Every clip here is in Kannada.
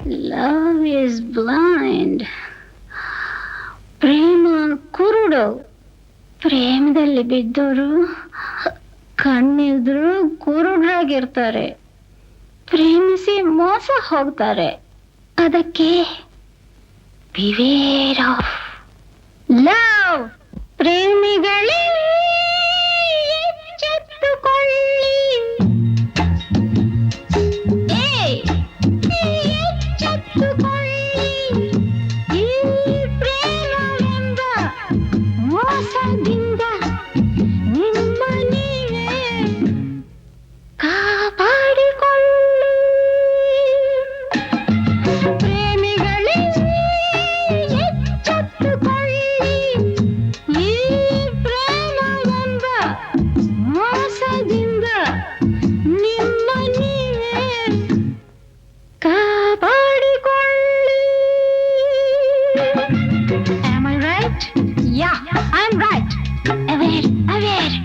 Love is blind. ಪ್ರೇಮ ಕುರುಡು. ಪ್ರೇಮದಲ್ಲಿ ಬಿದ್ದವರು ಕಣ್ಣಿದ್ರು ಕುರುಡ್ರಾಗಿರ್ತಾರೆ. ಪ್ರೇಮಿಸಿ ಮೋಸ ಹೋಗ್ತಾರೆ. ಅದಕ್ಕೆ ಬಿವೇರ್ ಆಫ್ ಲವ್. ಪ್ರೇಮಿಗಳೇ ಎಚ್ಚೆತ್ತುಕೊಳ್ಳಿ. ಎಚ್ಚೆತ್ತುಕೊಳ್ಳಿ. ಈ ಪ್ರೇಮವೆಂಬ ಮೋಸದಿಂದ ನಿಮ್ಮ ನೀವೇ ಕಾಪಾಡಿಕೊಳ್ಳಿ. ಪ್ರೇಮಿಗಳೇ ಎಚ್ಚೆತ್ತುಕೊಳ್ಳಿ. ಈ ಪ್ರೇಮವೆಂಬ ಮೋಸದಿಂದ ನಿಮ್ಮ ನೀವೇ ಕಾಪಾಡಿಕೊಳ್ಳಿ. Am I right? Yeah, I'm right. Aware, aware.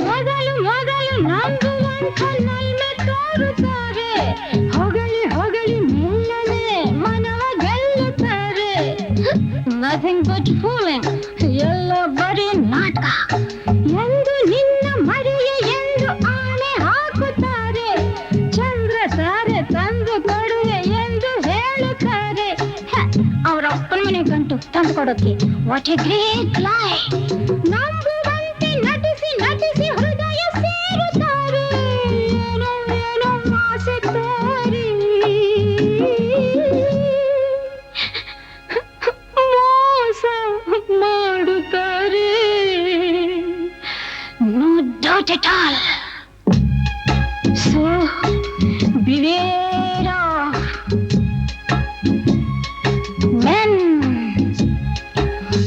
ಮೊದಲು ಮೊದಲು ನಂಬುವಂಥ ನಲ್ಮೆ ತೋರುತ್ತಾರೆ. ಹೊಗಳಿ ಹೊಗಳಿ ಮೆಲ್ಲನೆ ಮನವ ಗೆಲ್ಲುತ್ತಾರೆ. Nothing but fooling. ಎಲ್ಲ ಬರೀ ನಾಟಕ ಎಂದು ನಿನ್ನ ಮರೆಯೇ ಎಂದು ಆಣೆ ಹಾಕುತ್ತಾರೆ. ಚಂದ್ರ ತಾರೆ ತಂದು ಕೊಡುವೆ ಎಂದು ಹೇಳುತ್ತಾರೆ. ಅವರ ಅಪ್ಪನ ಮನೆ ಗಂಟು ತಂದು ಕೊಡೋಕೆ ವಾಟ್ ಎ ಗ್ರೇಟ್ ಲೈ. ನಂಬುವಂತೆ ನಟಿಸಿ ನಟಿಸಿ ಹೃದಯ ಸೇರುತ್ತಾರೆ. ಏನೋ ಏನೋ ಆಸೆ ತೋರಿ ಮೋಸ ಮಾಡುತ್ತಾರೆ. No doubt at all. So beware of men.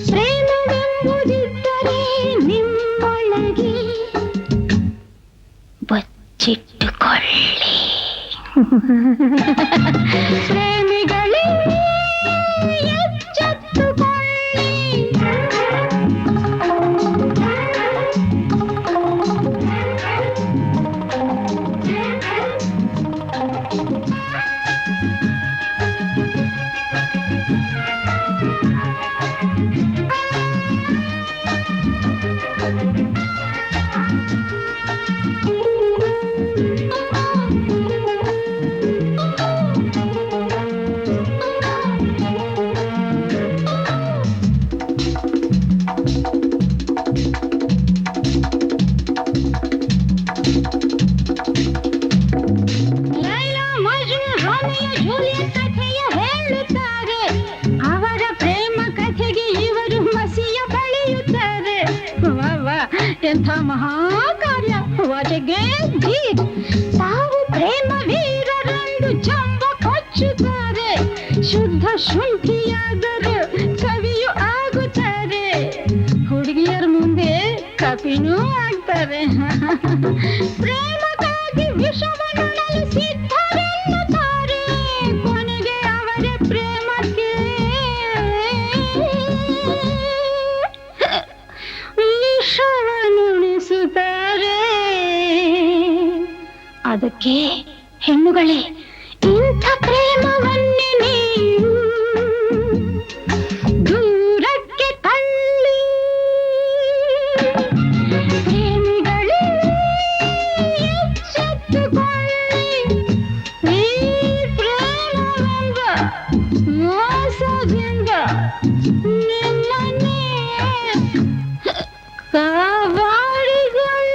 ಪ್ರೇಮವೆಂಬುದಿದ್ದರೆ ನಿಮ್ಮೊಳಗೆ ಬಚ್ಚಿಟ್ಟುಕೊಳ್ಳಿ. ಪ್ರೇಮಿಗಳೇ ಎಚ್ಚೆತ್ತುಕೊಳ್ಳಿ. ಲೈಲಾ ಮಜ್ನು ರೋಮಿಯೋ ಜೂಲಿಯಟ್ ಕಥೆಯ ಹೇಳುತ್ತಾರೆ. ಅವರ ಪ್ರೇಮ ಕಥೆಗೆ ಇವರು ಮಸಿಯ ಬಳಿಯುತ್ತಾರೆ. ವಾ ವಾ, ಎಂಥ ಮಹಾಕಾರ್ಯ. What a great deed. ತಾವು ಪ್ರೇಮ ವೀರರೆಂದು ಜಂಬ ಕೊಚ್ಚುತ್ತಾರೆ. ಶುದ್ಧ ಶುಂಠಿಯಾದರೂ ಕವಿಯು ಆಗುತ್ತಾರೆ. ಹುಡುಗಿಯರ ಮುಂದೆ ಕಪಿನೂ ಆಗ್ತಾರೆ. ಪ್ರೇಮಕ್ಕಾಗಿ ವಿಷವನ್ನುಣಲು ಸಿದ್ಧರೆನ್ನುತ್ತಾರೆ. ಕೊನೆಗೆ ಅವರ ಪ್ರೇಮಕ್ಕೆ ವಿಷವನ್ನುಣಿಸುತ್ತಾರೆ. ಅದಕ್ಕೆ ಹೆಣ್ಣುಗಳೇ, ಇಂಥ ಪ್ರೇಮವನ್ನೇ ನೀವು ದೂರಕ್ಕೆ ತಳ್ಳಿ. ಪ್ರೇಮಿಗಳೇ ಎಚ್ಚೆತ್ತುಕೊಳ್ಳಿ. ಈ ಪ್ರೇಮವೆಂಬ ಮೋಸದಿಂದ ನಿಮ್ಮನ್ನೇ ಕಾಪಾಡಿಕೊಳ್ಳಿ.